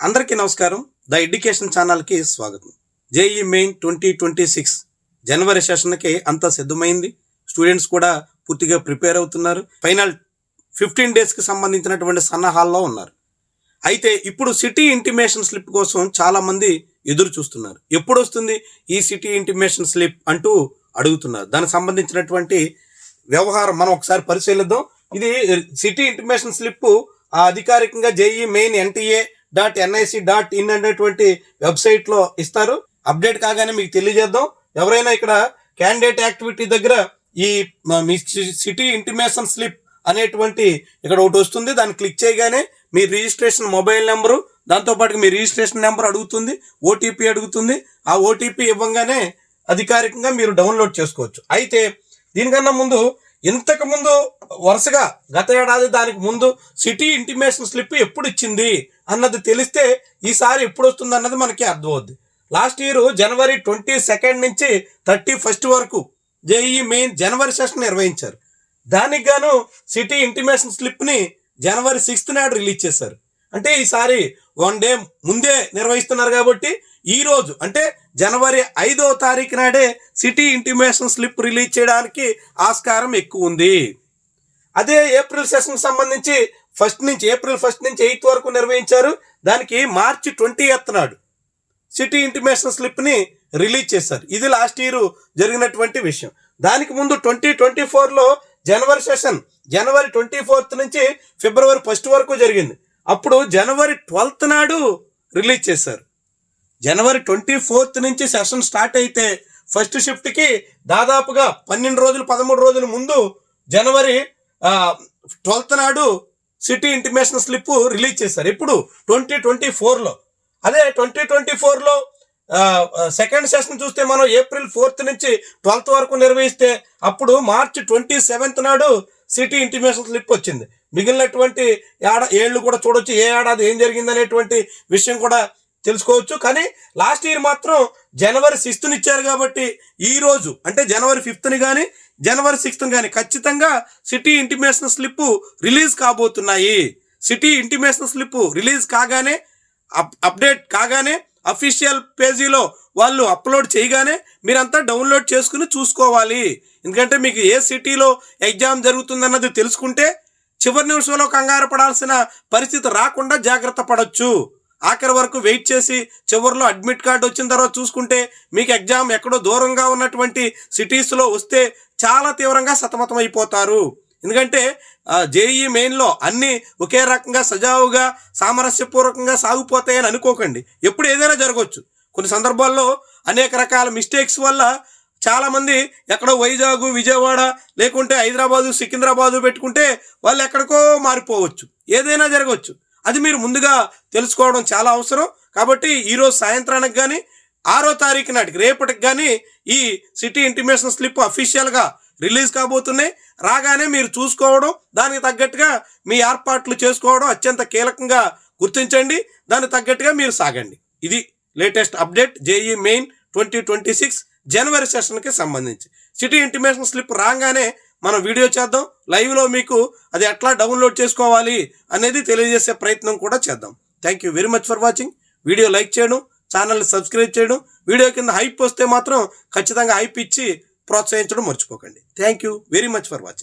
అందరికీ నమస్కారం. The education ఛానల్కి స్వాగతం. జేఈ మెయిన్ 2026 జనవరి సెషన్కి అంతా సిద్ధమైంది. స్టూడెంట్స్ కూడా పూర్తిగా ప్రిపేర్ అవుతున్నారు. ఫైనల్ 15 డేస్కి సంబంధించినటువంటి సన్నాహాల్లో ఉన్నారు. అయితే ఇప్పుడు సిటీ ఇంటిమేషన్ స్లిప్ కోసం చాలామంది ఎదురు చూస్తున్నారు. ఎప్పుడు వస్తుంది ఈ సిటీ ఇంటిమేషన్ స్లిప్ అంటూ అడుగుతున్నారు. దానికి సంబంధించినటువంటి వ్యవహారం మనం ఒకసారి పరిశీలిద్దాం. ఇది సిటీ ఇంటిమేషన్ స్లిప్ అధికారికంగా జేఈ మెయిన్ NTA.nic.in అనేటువంటి వెబ్సైట్లో ఇస్తారు. అప్డేట్ కాగానే మీకు తెలియజేద్దాం. ఎవరైనా ఇక్కడ క్యాండిడేట్ యాక్టివిటీ దగ్గర ఈ మీ సిటీ ఇంటిమేషన్ స్లిప్ అనేటువంటి ఇక్కడ ఒకటి వస్తుంది. దాన్ని క్లిక్ చేయగానే మీ రిజిస్ట్రేషన్ మొబైల్ నెంబరు, దాంతోపాటు మీ రిజిస్ట్రేషన్ నెంబర్ అడుగుతుంది, ఓటీపీ అడుగుతుంది. ఆ ఓటీపీ ఇవ్వగానే అధికారికంగా మీరు డౌన్లోడ్ చేసుకోవచ్చు. అయితే దీనికన్నా ముందు ఇంతకుముందు వరుసగా గత ఏడాది దానికి ముందు సిటీ ఇంటిమేషన్ స్లిప్ ఎప్పుడు ఇచ్చింది అన్నది తెలిస్తే ఈసారి ఎప్పుడు వస్తుంది అన్నది మనకి అర్థమవుద్ది. లాస్ట్ ఇయర్ జనవరి 22 నుంచి 31 వరకు జేఈ మెయిన్ జనవరి సెషన్ నిర్వహించారు. దానికి గాను సిటీ ఇంటిమేషన్ స్లిప్ని జనవరి 6 నాడు రిలీజ్ చేశారు. అంటే ఈసారి 1 డే ముందే నిర్వహిస్తున్నారు కాబట్టి ఈ రోజు అంటే జనవరి 5వ తారీఖు నాడే సిటీ ఇంటిమేషన్ స్లిప్ రిలీజ్ చేయడానికి ఆస్కారం ఎక్కువ ఉంది. అదే ఏప్రిల్ సెషన్ సంబంధించి ఏప్రిల్ 1 నుంచి 8 వరకు నిర్వహించారు. దానికి మార్చి 20th నాడు సిటీ ఇంటిమేషన్ స్లిప్ని రిలీజ్ చేశారు. ఇది లాస్ట్ ఇయర్ జరిగినటువంటి విషయం. దానికి ముందు 2024లో జనవరి సెషన్ జనవరి 24 నుంచి ఫిబ్రవరి 1 వరకు జరిగింది. అప్పుడు జనవరి 12th నాడు రిలీజ్ చేశారు. జనవరి 24 నుంచి సెషన్ స్టార్ట్ అయితే ఫస్ట్ షిఫ్ట్కి దాదాపుగా 13 రోజుల ముందు జనవరి 12th నాడు సిటీ ఇంటిమేషన్ స్లిప్ రిలీజ్ చేశారు. ఇప్పుడు 2024లో అదే 2024లో సెకండ్ సెషన్ చూస్తే మనం ఏప్రిల్ 4 నుంచి 12th వరకు నిర్వహిస్తే అప్పుడు మార్చి 27th నాడు సిటీ ఇంటిమేషన్ స్లిప్ వచ్చింది. మిగిలినటువంటి ఏళ్ళు కూడా చూడొచ్చు, ఏ ఏడాది ఏం జరిగింది అనేటువంటి విషయం కూడా తెలుసుకోవచ్చు. కానీ లాస్ట్ ఇయర్ మాత్రం జనవరి 6th ఇచ్చారు కాబట్టి ఈ రోజు అంటే జనవరి 5th కానీ జనవరి 6th కానీ ఖచ్చితంగా సిటీ ఇంటిమేషన్ స్లిప్ రిలీజ్ కాబోతున్నాయి. సిటీ ఇంటిమేషన్ స్లిప్ రిలీజ్ కాగానే అప్డేట్ కాగానే అఫీషియల్ పేజీలో వాళ్ళు అప్లోడ్ చేయగానే మీరంతా డౌన్లోడ్ చేసుకుని చూసుకోవాలి. ఎందుకంటే మీకు ఏ సిటీలో ఎగ్జామ్ జరుగుతుందన్నది తెలుసుకుంటే చివరి నిమిషంలో కంగారు పడాల్సిన పరిస్థితి రాకుండా జాగ్రత్త పడవచ్చు. ఆఖరి వరకు వెయిట్ చేసి చివరిలో అడ్మిట్ కార్డు వచ్చిన తర్వాత చూసుకుంటే మీకు ఎగ్జామ్ ఎక్కడో దూరంగా ఉన్నటువంటి సిటీస్లో వస్తే చాలా తీవ్రంగా సతమతం అయిపోతారు. ఎందుకంటే జేఈ మెయిన్లో అన్నీ ఒకే రకంగా సజావుగా సామరస్యపూర్వకంగా సాగిపోతాయని అనుకోకండి. ఎప్పుడు ఏదైనా జరగవచ్చు. కొన్ని సందర్భాల్లో అనేక రకాల మిస్టేక్స్ వల్ల చాలామంది ఎక్కడో వైజాగ్, విజయవాడ లేకుంటే హైదరాబాదు, సికింద్రాబాదు పెట్టుకుంటే వాళ్ళు ఎక్కడికో మారిపోవచ్చు. ఏదైనా జరగవచ్చు. అది మీరు ముందుగా తెలుసుకోవడం చాలా అవసరం. కాబట్టి ఈరోజు సాయంత్రానికి కానీ 6వ తారీఖు నాటికి రేపటికి కానీ ఈ సిటీ ఇంటిమేషన్ స్లిప్ అఫీషియల్గా రిలీజ్ కాబోతున్నాయి. రాగానే మీరు చూసుకోవడం, దానికి తగ్గట్టుగా మీ ఏర్పాట్లు చేసుకోవడం అత్యంత కీలకంగా గుర్తించండి. దానికి తగ్గట్టుగా మీరు సాగండి. ఇది లేటెస్ట్ అప్డేట్ జేఈ మెయిన్ 2026 జనవరి సెషన్కి సంబంధించి. సిటీ ఇంటిమేషన్ స్లిప్ రాగానే మనం వీడియో చేద్దాం. లైవ్లో మీకు అది ఎట్లా డౌన్లోడ్ చేసుకోవాలి అనేది తెలియజేసే ప్రయత్నం కూడా చేద్దాం. Thank you very much for watching. Video like చేయడం, ఛానల్ని సబ్స్క్రైబ్ చేయడం, వీడియో కింద హైప్ వస్తే మాత్రం ఖచ్చితంగా హైప్ ఇచ్చి ప్రోత్సహించడం మర్చిపోకండి. Thank you very much for watching.